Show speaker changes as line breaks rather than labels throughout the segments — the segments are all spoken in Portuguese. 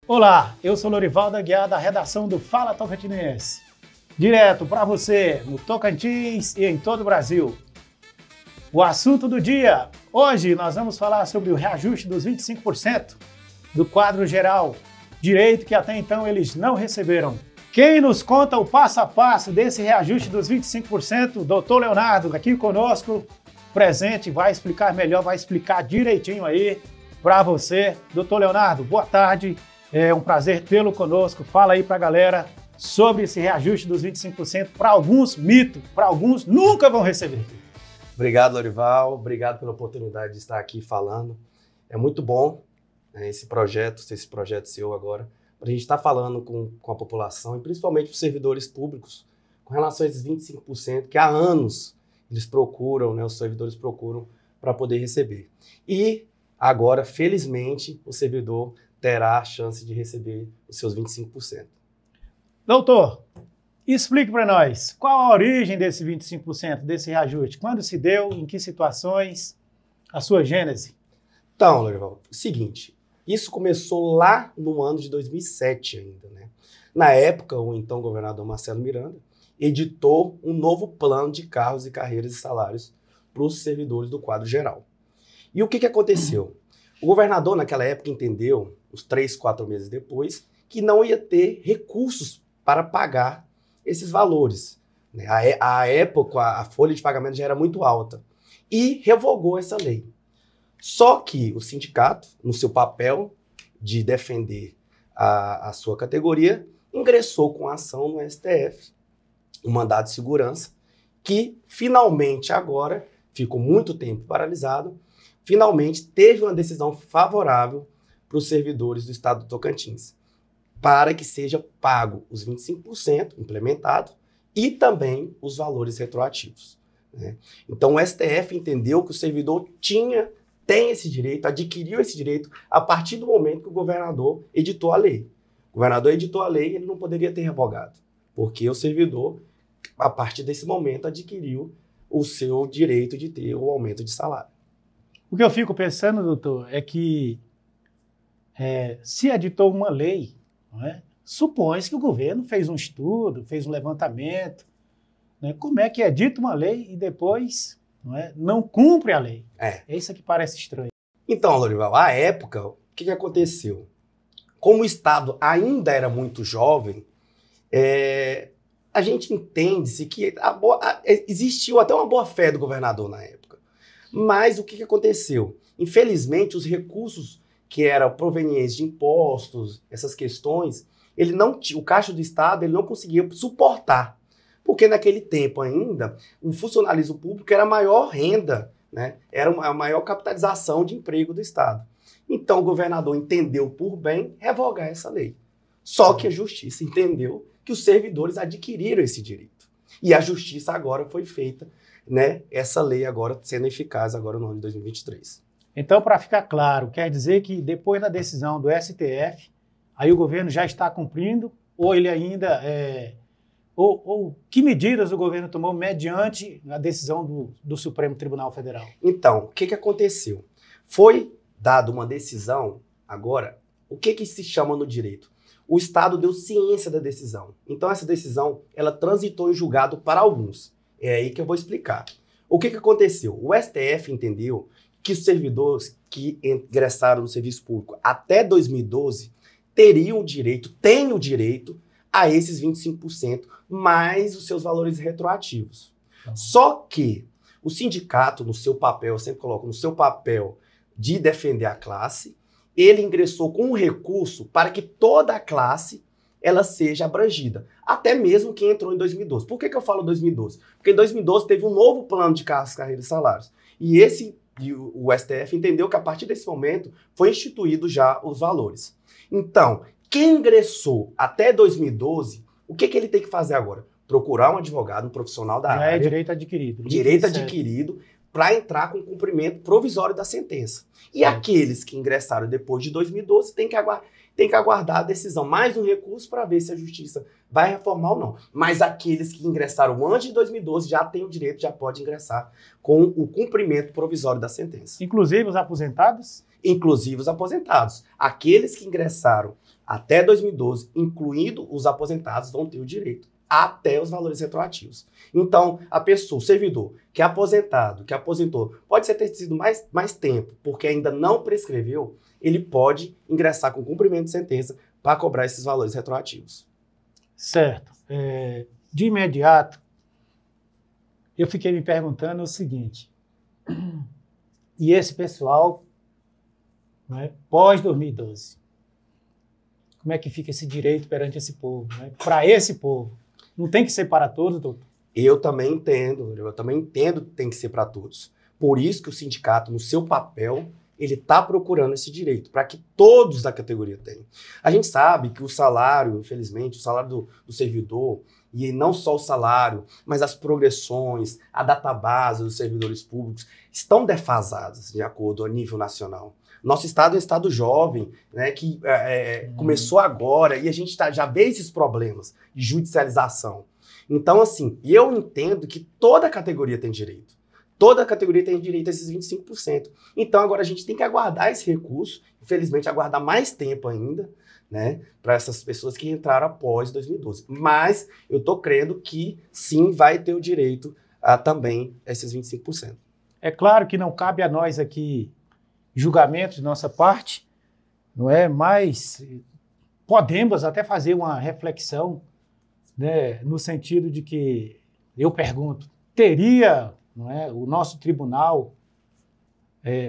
Olá, eu sou Lorivaldo Aguiar, da redação do Fala Tocantinense. Direto para você, no Tocantins e em todo o Brasil. O assunto do dia. Hoje nós vamos falar sobre o reajuste dos 25% do quadro geral, direito que até então eles não receberam. Quem nos conta o passo a passo desse reajuste dos 25%, doutor Leonardo, aqui conosco, presente, vai explicar melhor, vai explicar direitinho aí para você. Doutor Leonardo, boa tarde. É um prazer tê-lo conosco. Fala aí para a galera sobre esse reajuste dos 25%. Para alguns, mito. Para alguns, nunca vão receber.
Obrigado, Lorival. Obrigado pela oportunidade de estar aqui falando. É muito bom esse projeto seu agora, para a gente estar falando com a população e principalmente os servidores públicos com relação a esses 25% que há anos eles procuram, os servidores procuram para poder receber. E agora, felizmente, o servidor terá a chance de receber os seus 25%.
Doutor, explique para nós, qual a origem desse 25%, desse reajuste? Quando se deu, em que situações, a sua gênese?
Então, Lorival, seguinte, isso começou lá no ano de 2007 ainda, né? Na época, o então governador Marcelo Miranda editou um novo plano de cargos e carreiras e salários para os servidores do quadro geral. E o que aconteceu? O governador, naquela época, entendeu, uns 3, 4 meses depois, que não ia ter recursos para pagar esses valores. À época, a folha de pagamento já era muito alta e revogou essa lei. Só que o sindicato, no seu papel de defender a sua categoria, ingressou com a ação no STF, um mandado de segurança, que finalmente agora, ficou muito tempo paralisado, finalmente teve uma decisão favorável para os servidores do estado do Tocantins, para que seja pago os 25% implementado e também os valores retroativos, né? Então o STF entendeu que o servidor tem esse direito, adquiriu esse direito a partir do momento que o governador editou a lei. O governador editou a lei e ele não poderia ter revogado, porque o servidor, a partir desse momento, adquiriu o seu direito de ter o aumento de salário.
O que eu fico pensando, doutor, é que se editou uma lei, não é? Supõe-se que o governo fez um estudo, fez um levantamento, né? Como é que edita uma lei e depois não cumpre a lei? É isso que parece estranho.
Então, Lorival, à época, o que aconteceu? Como o Estado ainda era muito jovem, a gente entende-se que existiu até uma boa fé do governador na época. Mas o que aconteceu? Infelizmente, os recursos que eram provenientes de impostos, essas questões, o caixa do Estado ele não conseguia suportar. Porque naquele tempo ainda, o funcionalismo público era a maior renda, né? Era a maior capitalização de emprego do Estado. Então o governador entendeu por bem revogar essa lei. Só que a justiça entendeu que os servidores adquiriram esse direito. E a justiça agora foi feita, né? Essa lei agora sendo eficaz agora no ano de 2023.
Então, para ficar claro, quer dizer que depois da decisão do STF, aí o governo já está cumprindo, ou ele ainda... Ou que medidas o governo tomou mediante a decisão do Supremo Tribunal Federal?
Então, o que aconteceu? Foi dada uma decisão, agora, o que se chama no direito? O Estado deu ciência da decisão. Então, essa decisão, ela transitou em julgado para alguns. É aí que eu vou explicar. O que aconteceu? O STF entendeu que os servidores que ingressaram no serviço público até 2012 têm o direito a esses 25%, mais os seus valores retroativos. Só que o sindicato, no seu papel, eu sempre coloco, no seu papel de defender a classe, ele ingressou com um recurso para que toda a classe ela seja abrangida, até mesmo quem entrou em 2012. Por que eu falo 2012? Porque em 2012 teve um novo plano de carreiras e salários. E o STF entendeu que a partir desse momento foi instituído já os valores. Então, quem ingressou até 2012, o que ele tem que fazer agora? Procurar um advogado, um profissional da área.
É direito adquirido.
Direito adquirido para entrar com o cumprimento provisório da sentença. E aqueles que ingressaram depois de 2012 têm que aguardar a decisão, mais um recurso para ver se a justiça vai reformar ou não. Mas aqueles que ingressaram antes de 2012 já têm o direito, já pode ingressar com o cumprimento provisório da sentença.
Inclusive os aposentados?
inclusive os aposentados. Aqueles que ingressaram até 2012, incluindo os aposentados, vão ter o direito até os valores retroativos. Então, a pessoa, o servidor que é aposentado, que aposentou, pode ter sido mais tempo, porque ainda não prescreveu, ele pode ingressar com cumprimento de sentença para cobrar esses valores retroativos.
Certo. De imediato, eu fiquei me perguntando o seguinte, e esse pessoal, né, pós-2012, como é que fica esse direito perante esse povo, né? Para esse povo? Não tem que ser para todos, doutor?
Eu também entendo que tem que ser para todos. Por isso que o sindicato, no seu papel, ele está procurando esse direito, para que todos da categoria tenham. A gente sabe que o salário, infelizmente, o salário do servidor, e não só o salário, mas as progressões, a database dos servidores públicos, estão defasadas de acordo a nível nacional. Nosso estado é um estado jovem, né, que começou agora, e a gente já vê esses problemas de judicialização. Então, assim, eu entendo que toda categoria tem direito. Toda categoria tem direito a esses 25%. Então, agora a gente tem que aguardar esse recurso, infelizmente, aguardar mais tempo ainda, né, para essas pessoas que entraram após 2012. Mas eu estou crendo que, sim, vai ter o direito a também esses 25%.
É claro que não cabe a nós aqui julgamento de nossa parte, não é? Mas podemos até fazer uma reflexão, né, no sentido de que, eu pergunto, teria, não é, o nosso tribunal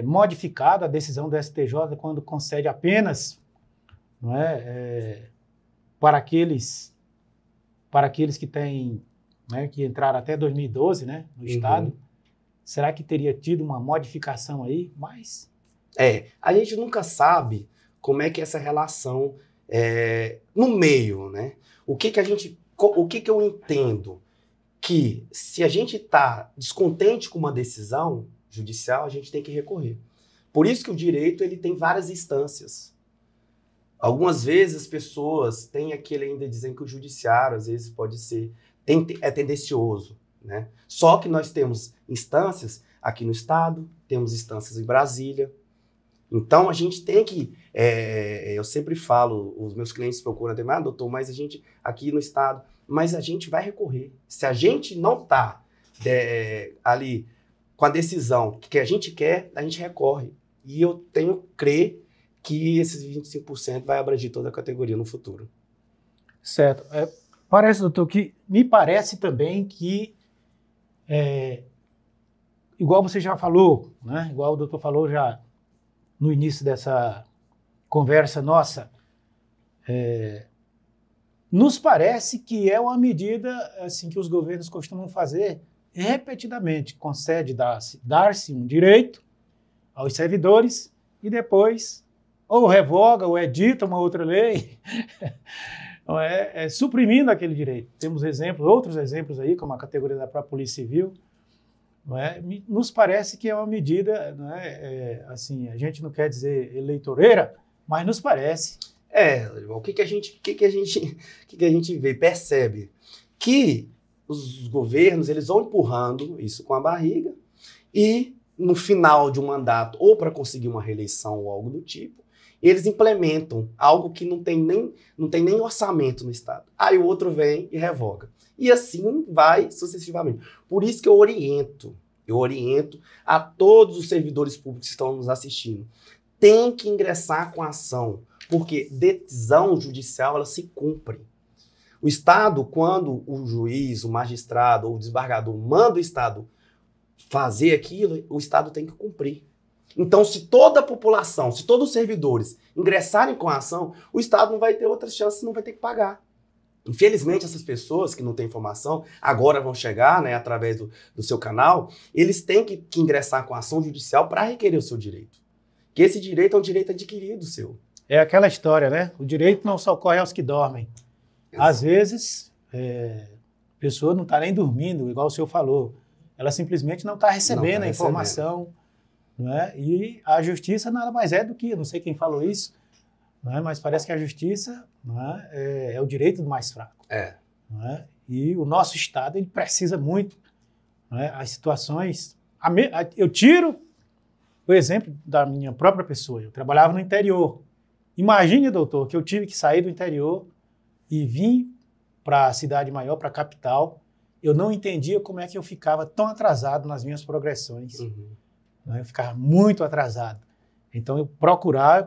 modificado a decisão do STJ quando concede apenas, não é, para aqueles que têm, né, que entraram até 2012, né, no Estado? Será que teria tido uma modificação aí? Mas
a gente nunca sabe como é que é essa relação no meio, né? O que eu entendo? Que se a gente está descontente com uma decisão judicial, a gente tem que recorrer. Por isso que o direito ele tem várias instâncias. Algumas vezes as pessoas têm aquele ainda dizem que o judiciário às vezes pode ser é tendencioso, né? Só que nós temos instâncias aqui no estado, temos instâncias em Brasília. Então, a gente tem que, eu sempre falo, os meus clientes procuram até, doutor, mas a gente, aqui no estado, mas a gente vai recorrer. Se a gente não está ali com a decisão que a gente quer, a gente recorre. E eu tenho que crer que esses 25% vai abranger toda a categoria no futuro.
Certo. Parece, doutor, que me parece também que, igual você já falou, né? Igual o doutor falou já no início dessa conversa nossa, nos parece que é uma medida assim, que os governos costumam fazer repetidamente, concede dar-se um direito aos servidores e depois ou revoga ou edita uma outra lei, suprimindo aquele direito. Temos outros exemplos aí, como a categoria da própria Polícia Civil. Nos parece que é uma medida, assim, a gente não quer dizer eleitoreira, mas nos parece.
O que a gente vê, percebe? Que os governos eles vão empurrando isso com a barriga e no final de um mandato, ou para conseguir uma reeleição ou algo do tipo, eles implementam algo que não tem nem orçamento no Estado. Aí o outro vem e revoga. E assim vai sucessivamente. Por isso que eu oriento a todos os servidores públicos que estão nos assistindo. Tem que ingressar com a ação, porque decisão judicial ela se cumpre. O Estado, quando o juiz, o magistrado ou o desembargador manda o Estado fazer aquilo, o Estado tem que cumprir. Então, se toda a população, se todos os servidores ingressarem com a ação, o Estado não vai ter outras chances, não vai ter que pagar. Infelizmente, essas pessoas que não têm informação, agora vão chegar, né, através do seu canal, eles têm que ingressar com a ação judicial para requerer o seu direito. Que esse direito é um direito adquirido seu.
É aquela história, né? O direito não socorre aos que dormem. Exato. Às vezes, a pessoa não está nem dormindo, igual o senhor falou. Ela simplesmente não está recebendo a informação. Não é? E a justiça nada mais é do que, não sei quem falou isso, não é? Mas parece que a justiça não é o direito do mais fraco. Não é? E o nosso Estado ele precisa muito, não é? As situações... Eu o exemplo da minha própria pessoa. Eu trabalhava no interior. Imagine, doutor, que eu tive que sair do interior e vim para a cidade maior, para a capital. Eu não entendia como é que eu ficava tão atrasado nas minhas progressões. Eu ficava muito atrasado. Então eu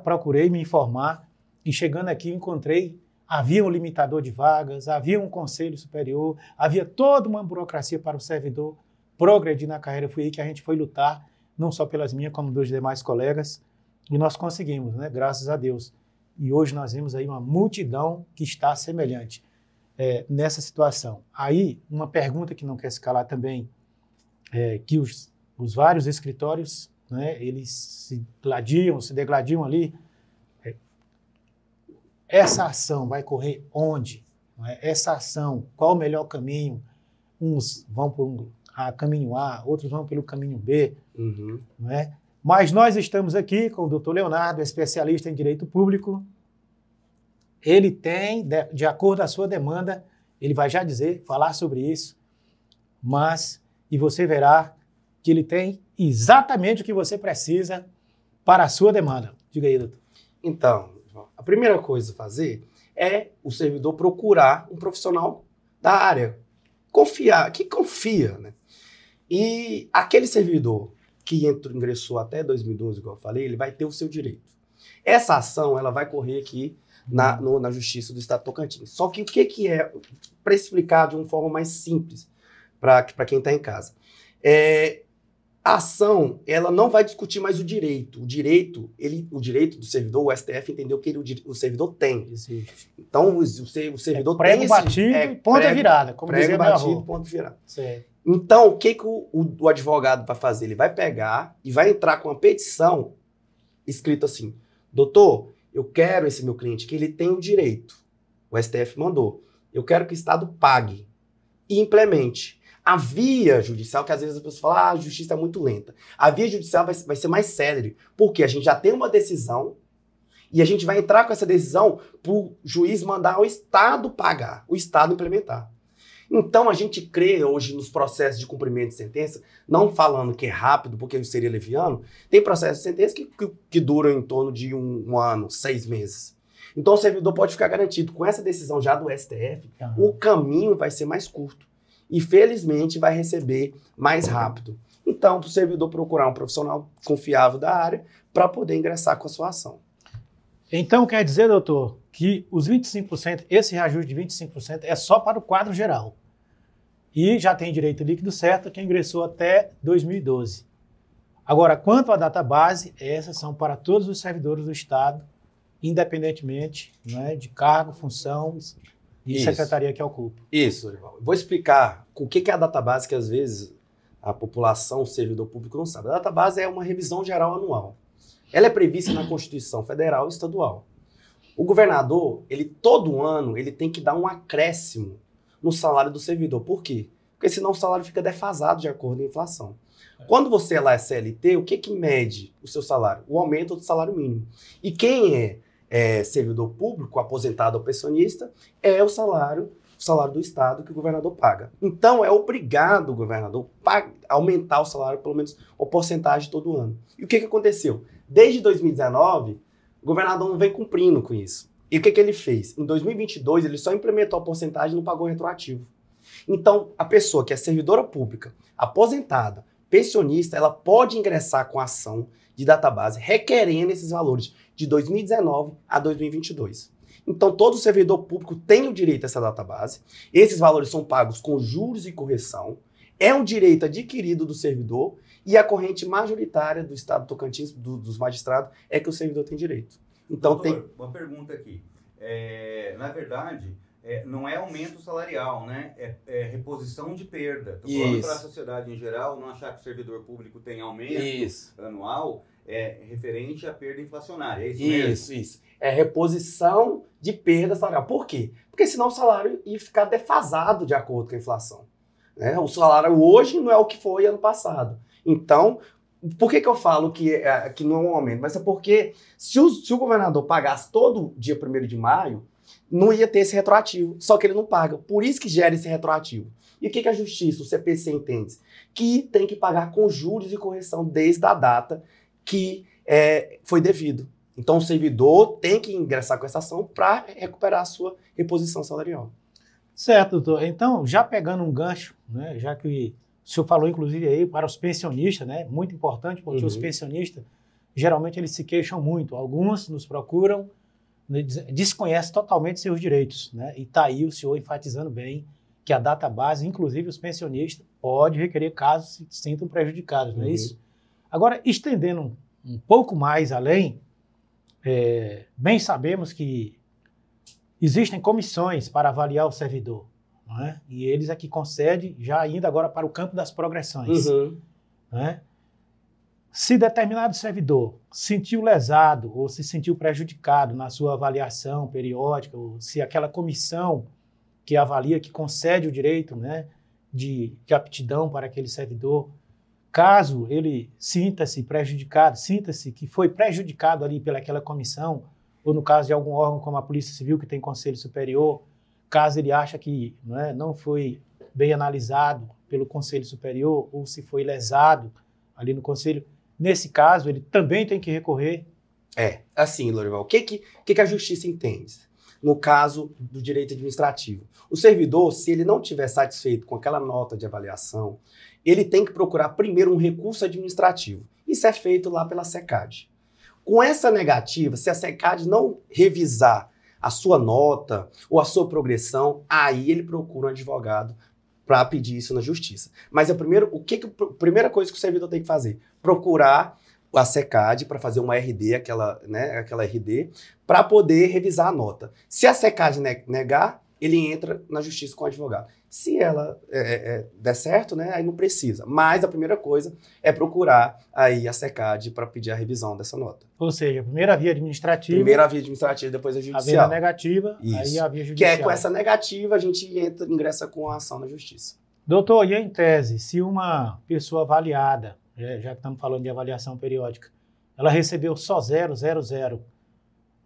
procurei me informar e chegando aqui encontrei, havia um limitador de vagas, havia um conselho superior, havia toda uma burocracia para o servidor progredir na carreira. Foi aí que a gente foi lutar, não só pelas minhas, como dos demais colegas, e nós conseguimos, né? Graças a Deus. E hoje nós vemos aí uma multidão que está semelhante nessa situação. Aí, uma pergunta que não quer se calar também, que os vários escritórios, né, eles se degladiam ali. Essa ação vai correr onde? Não é? Essa ação, qual o melhor caminho? Uns vão por caminho A, outros vão pelo caminho B. Não é? Mas nós estamos aqui com o doutor Leonardo, especialista em direito público. Ele tem, de acordo com a sua demanda, ele vai já falar sobre isso, e você verá que ele tem exatamente o que você precisa para a sua demanda. Diga aí, doutor.
Então, a primeira coisa a fazer é o servidor procurar um profissional da área, que confia, né? E aquele servidor que ingressou até 2012, igual eu falei, ele vai ter o seu direito. Essa ação ela vai correr aqui na Justiça do Estado de Tocantins. Só que o que é, para explicar de uma forma mais simples para quem está em casa, a ação ela não vai discutir mais o direito. O direito do servidor, o STF entendeu que o servidor tem.
Existe.
Então o servidor
prego
tem
batido e ponta virada, como dizia meu avô.
Prego batido, ponta virada.
Certo.
Então, o que o advogado vai fazer? Ele vai pegar e vai entrar com uma petição escrita assim: doutor, eu quero esse meu cliente que ele tem o direito. O STF mandou. Eu quero que o Estado pague e implemente. A via judicial, que às vezes as pessoas falam, a justiça é muito lenta. A via judicial vai ser mais célere, porque a gente já tem uma decisão e a gente vai entrar com essa decisão para o juiz mandar o Estado pagar, o Estado implementar. Então, a gente crê hoje nos processos de cumprimento de sentença, não falando que é rápido, porque seria leviano, tem processos de sentença que duram em torno de um ano, 6 meses. Então, o servidor pode ficar garantido, com essa decisão já do STF, o caminho vai ser mais curto. E, felizmente, vai receber mais rápido. Então, para o servidor procurar um profissional confiável da área para poder ingressar com a sua ação.
Então, quer dizer, doutor, que os 25%, esse reajuste de 25% é só para o quadro geral. E já tem direito líquido certo quem ingressou até 2012. Agora, quanto à database, essas são para todos os servidores do Estado, independentemente, né, de cargo, função e secretaria que ocupa.
Isso, Dorival. Vou explicar o que é a database, que às vezes a população, o servidor público não sabe. A database é uma revisão geral anual. Ela é prevista na Constituição Federal e Estadual. O governador, todo ano, ele tem que dar um acréscimo no salário do servidor. Por quê? Porque senão o salário fica defasado de acordo com a inflação. Quando você lá é CLT, o que mede o seu salário? O aumento do salário mínimo. E quem é servidor público, aposentado ou pensionista, é o salário do Estado que o governador paga. Então, é obrigado o governador a aumentar o salário, pelo menos uma porcentagem todo ano. E o que aconteceu? Desde 2019, o governador não vem cumprindo com isso. E o que ele fez? Em 2022, ele só implementou a porcentagem e não pagou retroativo. Então, a pessoa que é servidora pública, aposentada, pensionista, ela pode ingressar com a ação de database requerendo esses valores de 2019 a 2022. Então, todo servidor público tem o direito a essa database. Esses valores são pagos com juros e correção. É um direito adquirido do servidor e a corrente majoritária do Estado do Tocantins, dos magistrados, é que o servidor tem direito. Então,
doutor, uma pergunta aqui. Na verdade, não é aumento salarial, né? É reposição de perda. Estou falando para a sociedade em geral, não achar que o servidor público tem aumento anual, referente à perda inflacionária. É isso mesmo?
Isso. É reposição de perda salarial. Por quê? Porque senão o salário ia ficar defasado de acordo com a inflação. Né? O salário hoje não é o que foi ano passado. Então, por que eu falo que não é um aumento? Mas é porque se o governador pagasse todo dia 1º de maio, não ia ter esse retroativo. Só que ele não paga. Por isso que gera esse retroativo. E o que a Justiça, o CPC, entende? Que tem que pagar com juros e correção desde a data que foi devido. Então, o servidor tem que ingressar com essa ação para recuperar a sua reposição salarial.
Certo, doutor. Então, já pegando um gancho, né, já que o senhor falou, inclusive, aí para os pensionistas, né, muito importante, porque os pensionistas, geralmente, eles se queixam muito. Alguns nos procuram, desconhecem totalmente seus direitos, né, e está aí o senhor enfatizando bem que a database, inclusive os pensionistas, pode requerer casos se sintam prejudicados, não é isso? Agora, estendendo um pouco mais além, bem sabemos que existem comissões para avaliar o servidor, não é? E eles é que concedem, já indo agora para o campo das progressões. Não é? Se determinado servidor se sentiu lesado ou se sentiu prejudicado na sua avaliação periódica, ou se aquela comissão que avalia, que concede o direito, né, de aptidão para aquele servidor, caso ele sinta-se prejudicado, sinta-se que foi prejudicado ali pelaquela comissão, ou no caso de algum órgão como a Polícia Civil, que tem conselho superior, caso ele acha que não foi bem analisado pelo conselho superior, ou se foi lesado ali no conselho, nesse caso ele também tem que recorrer?
Assim, Lorival, o que a justiça entende? No caso do direito administrativo, o servidor, se ele não estiver satisfeito com aquela nota de avaliação, ele tem que procurar primeiro um recurso administrativo. Isso é feito lá pela SECAD. Com essa negativa, se a SECAD não revisar a sua nota ou a sua progressão, aí ele procura um advogado para pedir isso na justiça. Mas a primeira coisa que o servidor tem que fazer? Procurar a SECAD para fazer uma RD, aquela RD, para poder revisar a nota. Se a SECAD negar, ele entra na justiça com o advogado. Se ela der certo, né, aí não precisa. Mas a primeira coisa é procurar aí a SECAD para pedir a revisão dessa nota.
Ou seja, primeira via administrativa.
Primeira via administrativa, depois a judicial.
A via negativa, aí a via judicial.
Que é com essa negativa a gente ingressa com a ação na justiça.
Doutor, e em tese, se uma pessoa avaliada, já que estamos falando de avaliação periódica, ela recebeu só 0, 0, 0,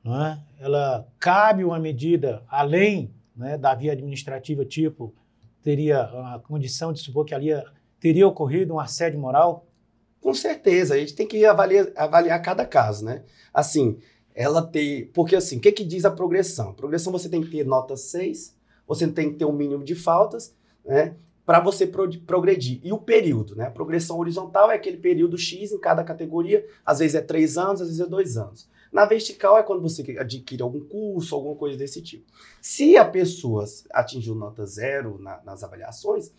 não é? Ela cabe uma medida além, né, da via administrativa, tipo, teria a condição de supor que ali teria ocorrido um assédio moral?
Com certeza, a gente tem que avaliar cada caso, né? Assim, porque assim, o que diz a progressão? A progressão você tem que ter nota 6, você tem que ter um mínimo de faltas, né, para você progredir. E o período, né? A progressão horizontal é aquele período X em cada categoria, às vezes é 3 anos, às vezes é 2 anos. Na vertical é quando você adquire algum curso, alguma coisa desse tipo. Se a pessoa atingiu nota 0 nas avaliações,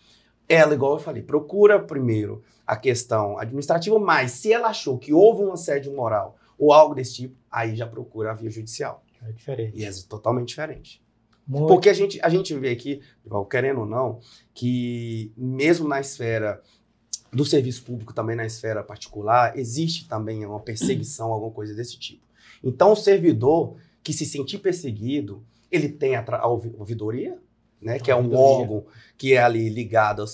ela, igual eu falei, procura primeiro a questão administrativa, mas se ela achou que houve um assédio moral ou algo desse tipo, aí já procura a via judicial.
É diferente.
E é totalmente diferente.
Muito.
Porque a gente vê aqui, querendo ou não, que mesmo na esfera do serviço público, também na esfera particular, existe também uma perseguição, alguma coisa desse tipo. Então, o servidor que se sentir perseguido, ele tem a ouvidoria, né, que é um órgão que é ali ligado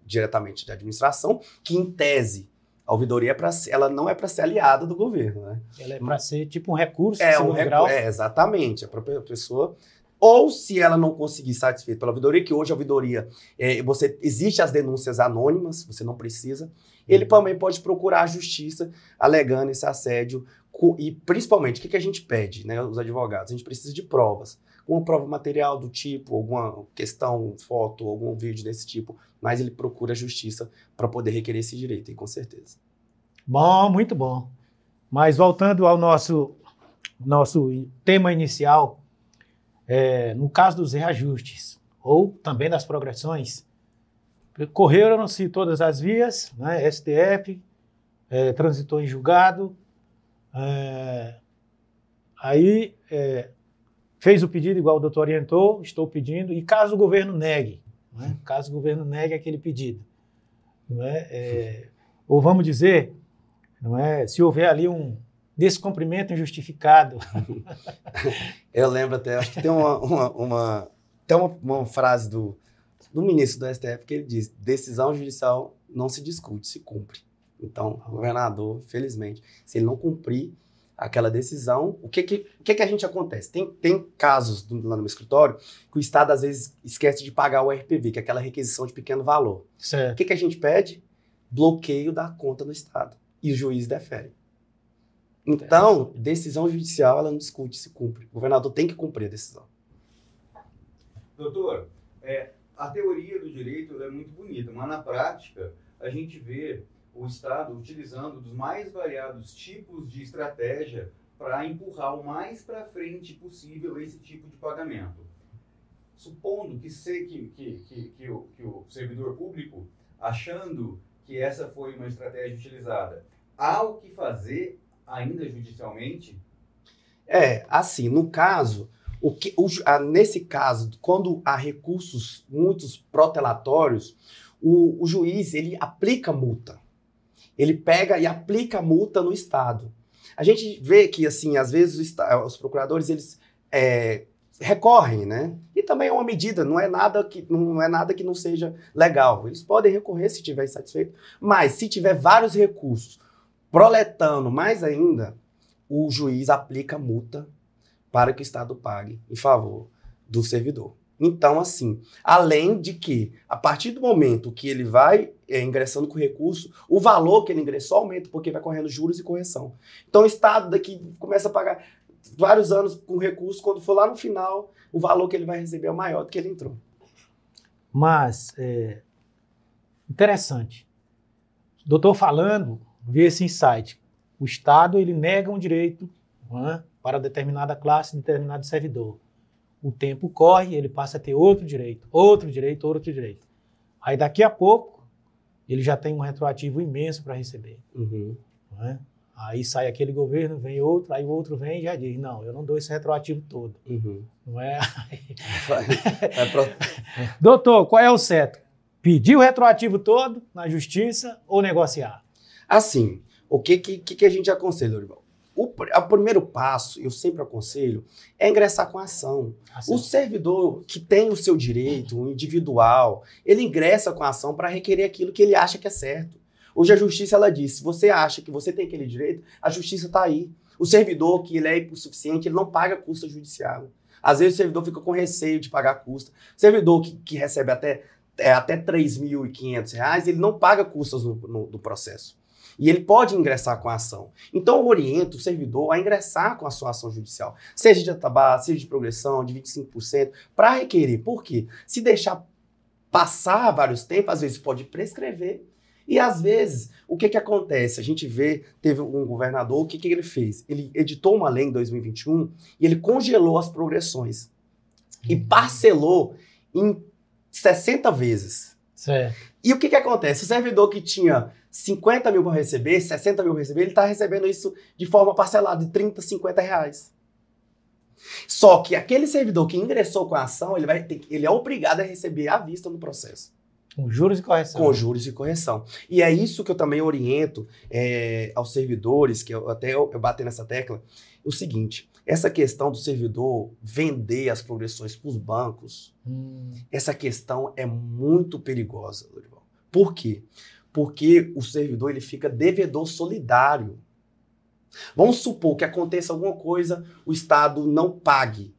diretamente da administração, que em tese, a ouvidoria ela não é para ser aliada do governo, né?
Ela é para ser tipo um recurso de segundo grau.
Exatamente, a própria pessoa. Ou se ela não conseguir satisfeito pela ouvidoria, que hoje a ouvidoria, existe as denúncias anônimas, você não precisa, ele também pode procurar a justiça alegando esse assédio. E principalmente, o que a gente pede, né, os advogados? A gente precisa de provas. Uma prova material do tipo, alguma questão, foto, algum vídeo desse tipo, mas ele procura a justiça para poder requerer esse direito, e com certeza.
Bom, muito bom. Mas voltando ao nosso tema inicial, no caso dos reajustes, ou também das progressões, correram-se todas as vias, né, STF, transitou em julgado, aí fez o pedido igual o doutor orientou, estou pedindo, e caso o governo negue, né, caso o governo negue aquele pedido, não é? Ou vamos dizer, não é, se houver ali um descumprimento injustificado.
Eu lembro até, acho que tem uma frase do ministro do STF que ele diz: decisão judicial não se discute, se cumpre. Então, o governador, felizmente, se ele não cumprir aquela decisão, o que a gente acontece? Tem casos lá no meu escritório que o Estado, às vezes, esquece de pagar o RPV, que é aquela requisição de pequeno valor.
Certo.
O que a gente pede? Bloqueio da conta do Estado. e o juiz defere. Então, decisão judicial, ela não discute, se cumpre. O governador tem que cumprir a decisão.
Doutor, a teoria do direito é muito bonita, mas na prática a gente vê o Estado utilizando dos mais variados tipos de estratégia para empurrar o mais para frente possível esse tipo de pagamento. Supondo que o servidor público, achando que essa foi uma estratégia utilizada, há o que fazer ainda judicialmente?
Assim, no caso, nesse caso, quando há recursos muitos protelatórios, o juiz, ele aplica multa. Ele pega e aplica a multa no Estado. A gente vê que, assim, às vezes os procuradores, eles recorrem, né? E também é uma medida, não é nada que não seja legal. Eles podem recorrer se estiver insatisfeito, mas se tiver vários recursos proletando mais ainda, o juiz aplica multa para que o Estado pague em favor do servidor. Então, assim, além de que, a partir do momento que ele vai ingressando com recurso, o valor que ele ingressou aumenta, porque vai correndo juros e correção. Então, o Estado daqui começa a pagar vários anos com recurso, quando for lá no final, o valor que ele vai receber é maior do que ele entrou.
Mas, interessante. O doutor falando, vê esse insight. O Estado, ele nega um direito para determinada classe, determinado servidor. O tempo corre, ele passa a ter outro direito. Aí daqui a pouco, ele já tem um retroativo imenso para receber.
Uhum.
Aí sai aquele governo, vem outro, aí o outro vem e já diz, não, eu não dou esse retroativo todo.
Uhum.
Não é? Doutor, qual é o certo? Pedir o retroativo todo na justiça ou negociar?
Assim, o que a gente aconselha, Lourival? O primeiro passo, eu sempre aconselho, é ingressar com a ação. O servidor que tem o seu direito, o individual, ele ingressa com a ação para requerer aquilo que ele acha que é certo. Hoje a justiça, ela diz, se você acha que você tem aquele direito, a justiça está aí. O servidor, que ele é hipossuficiente, ele não paga custa judicial. Às vezes o servidor fica com receio de pagar custa. O servidor que recebe até R$3.500, ele não paga custas no processo. E ele pode ingressar com a ação. Então, eu oriento o servidor a ingressar com a sua ação judicial, seja de atabá, seja de progressão, de 25%, para requerer. Por quê? Se deixar passar vários tempos, às vezes pode prescrever. E, às vezes, o que acontece? A gente vê, teve um governador, o que ele fez? Ele editou uma lei em 2021 e ele congelou as progressões. E parcelou em 60 vezes.
Certo.
E o que acontece? O servidor que tinha 50 mil para receber, 60 mil para receber, ele está recebendo isso de forma parcelada, de 30, 50 reais. Só que aquele servidor que ingressou com a ação, ele é obrigado a receber à vista no processo.
Com juros e correção.
Com juros e correção. E é isso que eu também oriento aos servidores, que eu bati nessa tecla, o seguinte, essa questão do servidor vender as progressões para os bancos, essa questão é muito perigosa, Lourival. Por quê? Porque o servidor ele fica devedor solidário. Vamos supor que aconteça alguma coisa, o Estado não pague,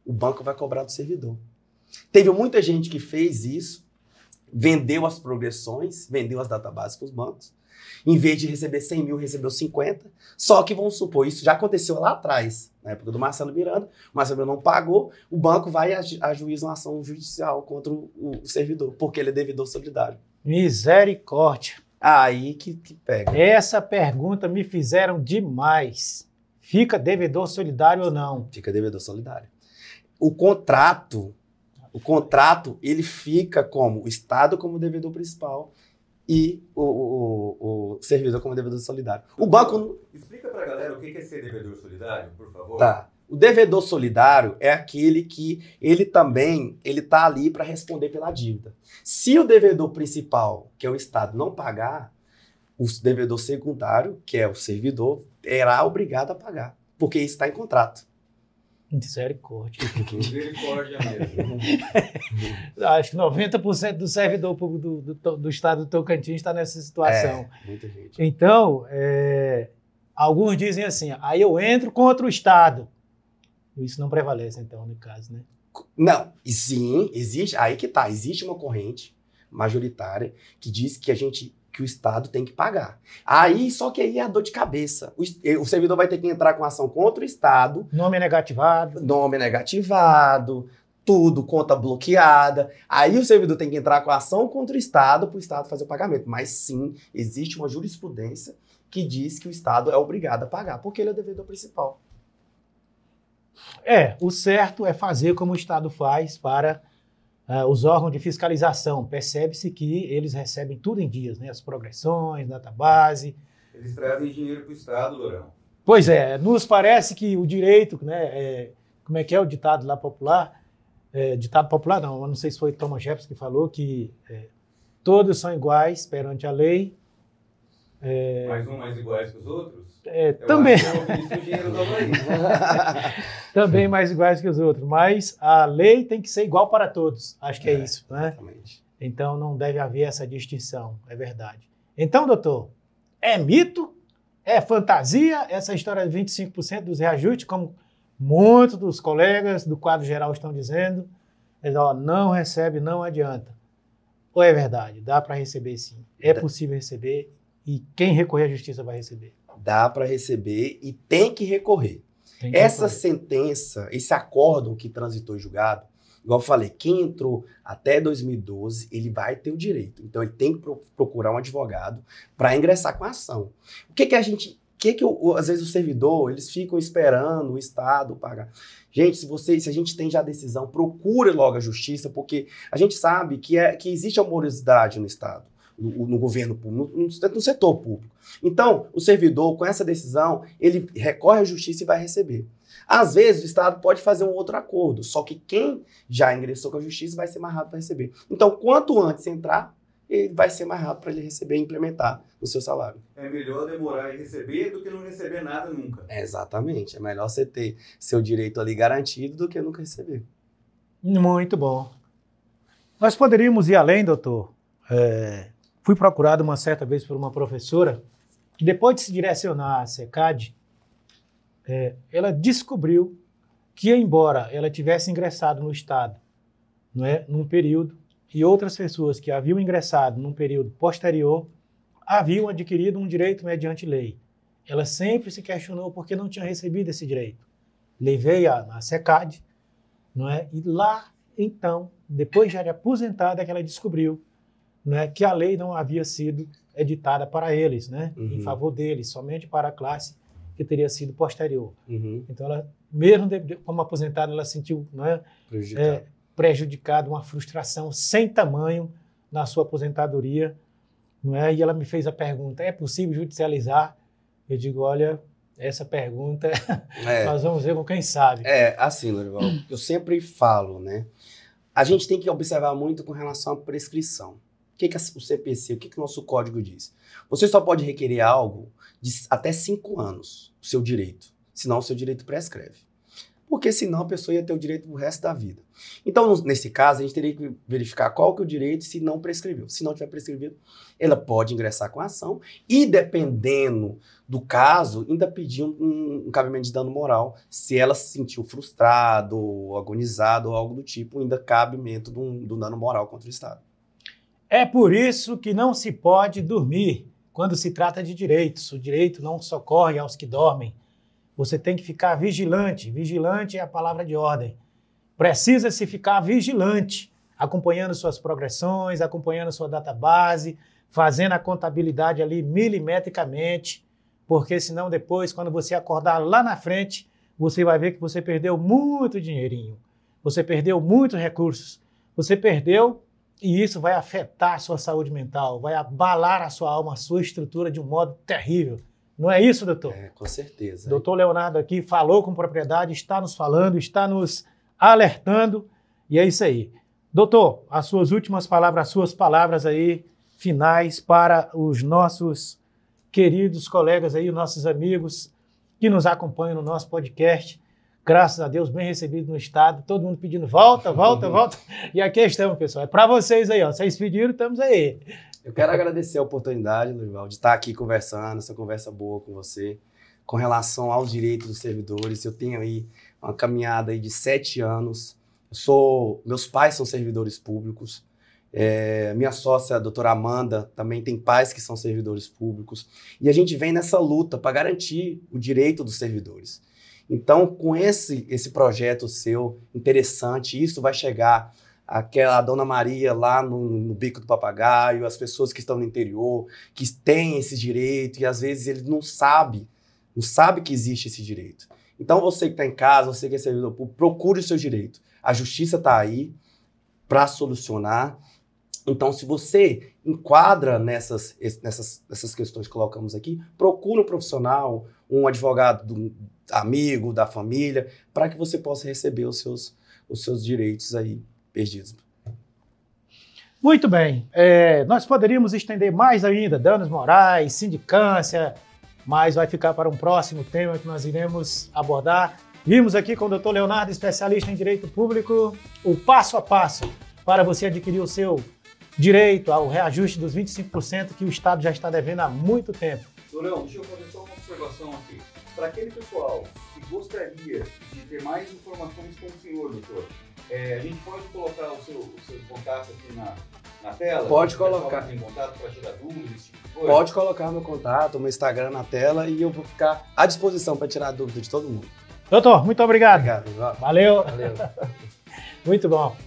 o banco vai cobrar do servidor. Teve muita gente que fez isso, vendeu as progressões, vendeu as databases para os bancos, em vez de receber 100 mil, recebeu 50, só que vamos supor, isso já aconteceu lá atrás, na época do Marcelo Miranda, o Marcelo Miranda não pagou, o banco vai ajuizar uma ação judicial contra o servidor, porque ele é devedor solidário.
Misericórdia.
Aí que pega.
Essa pergunta me fizeram demais. Fica devedor solidário ou não?
Fica devedor solidário. O contrato, ele fica como o Estado como devedor principal e o servidor como devedor solidário. O banco...
Explica pra galera o que é ser devedor solidário, por favor.
Tá. O devedor solidário é aquele que ele tá ali para responder pela dívida. Se o devedor principal, que é o Estado, não pagar, o devedor secundário, que é o servidor, será obrigado a pagar, porque isso está em contrato.
Misericórdia.
Misericórdia mesmo.
Acho que 90% do servidor público do estado do Tocantins está nessa situação.
Muita gente.
Então, alguns dizem assim, aí eu entro contra o Estado. Isso não prevalece, então, no caso, né?
Não, sim, existe, aí que tá, existe uma corrente majoritária que diz que que o Estado tem que pagar. Só que aí é a dor de cabeça. O servidor vai ter que entrar com ação contra o Estado.
Nome negativado,
Tudo, conta bloqueada. Aí o servidor tem que entrar com ação contra o Estado para o Estado fazer o pagamento. Mas sim, existe uma jurisprudência que diz que o Estado é obrigado a pagar, porque ele é o devedor principal.
O certo é fazer como o Estado faz para os órgãos de fiscalização. Percebe-se que eles recebem tudo em dias, né? As progressões, database.
Eles trazem dinheiro para o Estado, Lourão.
Pois é, nos parece que o direito, né? Como é que é o ditado lá popular? Ditado popular não, eu não sei se foi Thomas Jefferson que falou que todos são iguais perante a lei.
Mais um mais iguais que os outros?
Também.
Dinheiro do Havaí.
Também mais iguais que os outros, mas a lei tem que ser igual para todos. Acho que é isso, né?
Exatamente.
Então não deve haver essa distinção, é verdade. Então, doutor, é mito? É fantasia essa história de 25% dos reajustes, como muitos dos colegas do quadro geral estão dizendo? Não recebe, não adianta. Ou é verdade? Dá para receber sim. É possível receber e quem recorrer à justiça vai receber.
Dá para receber e tem que recorrer. Essa sentença, esse acórdão que transitou em julgado, igual eu falei, quem entrou até 2012, ele vai ter o direito. Então, ele tem que procurar um advogado para ingressar com a ação. Às vezes o servidor, eles ficam esperando o Estado pagar. Gente, se a gente tem já a decisão, procure logo a justiça, porque a gente sabe que existe a morosidade no Estado, no governo público, no setor público. Então, o servidor, com essa decisão, ele recorre à justiça e vai receber. Às vezes, o Estado pode fazer um outro acordo, só que quem já ingressou com a justiça vai ser mais rápido para receber. Então, quanto antes entrar, ele vai ser mais rápido para ele receber e implementar no seu salário.
É melhor demorar em receber do que não receber nada nunca.
Exatamente. É melhor você ter seu direito ali garantido do que nunca receber.
Muito bom. Nós poderíamos ir além, doutor. Fui procurado uma certa vez por uma professora que, depois de se direcionar à SECAD, ela descobriu que, embora ela tivesse ingressado no Estado, não é, num período, e outras pessoas que haviam ingressado num período posterior haviam adquirido um direito mediante lei. Ela sempre se questionou por que não tinha recebido esse direito. Levei na SECAD, não é? E lá, então, depois já de aposentada, que ela descobriu, não é, que a lei não havia sido editada para eles, né? Em favor deles, somente para a classe que teria sido posterior. Então, ela, mesmo como aposentada, ela sentiu, não é, prejudicado, uma frustração sem tamanho na sua aposentadoria, não é? E ela me fez a pergunta: é possível judicializar? Eu digo: olha, essa pergunta nós vamos ver com quem sabe.
Assim, Lorival, eu sempre falo, né? A gente tem que observar muito com relação à prescrição. O que o CPC, o que o nosso código diz? Você só pode requerer algo de até 5 anos, o seu direito, senão o seu direito prescreve. Porque senão a pessoa ia ter o direito pro resto da vida. Então, nesse caso, a gente teria que verificar qual que é o direito se não prescreveu. Se não tiver prescrevido, ela pode ingressar com a ação e, dependendo do caso, ainda pedir um cabimento de dano moral. Se ela se sentiu frustrado, ou agonizado, ou algo do tipo, ainda cabimento do dano moral contra o Estado.
É por isso que não se pode dormir quando se trata de direitos. O direito não socorre aos que dormem. Você tem que ficar vigilante. Vigilante é a palavra de ordem. Precisa-se ficar vigilante, acompanhando suas progressões, acompanhando sua database, fazendo a contabilidade ali milimetricamente, porque senão depois, quando você acordar lá na frente, você vai ver que você perdeu muito dinheirinho, você perdeu muitos recursos, você perdeu, e isso vai afetar a sua saúde mental, vai abalar a sua alma, a sua estrutura de um modo terrível. Não é isso, doutor?
Com certeza.
Doutor Leonardo aqui falou com propriedade, está nos falando, está nos alertando, e é isso aí. Doutor, as suas últimas palavras, as suas palavras aí, finais, para os nossos queridos colegas aí, os nossos amigos que nos acompanham no nosso podcast. Graças a Deus, bem recebido no Estado, todo mundo pedindo volta, volta, volta. E aqui estamos, pessoal. É para vocês aí, ó. Vocês pediram, estamos aí.
Eu quero agradecer a oportunidade, Lorival, de estar aqui conversando, essa conversa boa com você, com relação aos direitos dos servidores. Eu tenho aí uma caminhada aí de 7 anos. Meus pais são servidores públicos. Minha sócia, a doutora Amanda, também tem pais que são servidores públicos. E a gente vem nessa luta para garantir o direito dos servidores. Então, com esse projeto seu interessante, isso vai chegar a Dona Maria lá no Bico do Papagaio, as pessoas que estão no interior, que têm esse direito e às vezes ele não sabe que existe esse direito. Então, você que está em casa, você que é servidor público, procure o seu direito. A justiça está aí para solucionar. Então, se você enquadra nessas questões que colocamos aqui, procure um profissional, um advogado amigo, da família, para que você possa receber os seus direitos aí perdidos.
Muito bem. Nós poderíamos estender mais ainda, danos morais, sindicância, mas vai ficar para um próximo tema que nós iremos abordar. Vimos aqui com o Dr. Leonardo, especialista em direito público, o passo a passo para você adquirir o seu direito ao reajuste dos 25% que o Estado já está devendo há muito tempo.
Leão, deixa eu fazer só uma observação aqui. Para aquele pessoal que gostaria de ter mais informações com o senhor, doutor, a gente pode colocar o seu contato aqui na tela?
Pode colocar.
Em contato para tirar dúvidas, esse tipo de coisa?
Pode colocar meu contato, meu Instagram na tela e eu vou ficar à disposição para tirar dúvida de todo mundo.
Doutor, muito obrigado.
Obrigado.
Valeu.
Valeu.
Muito bom.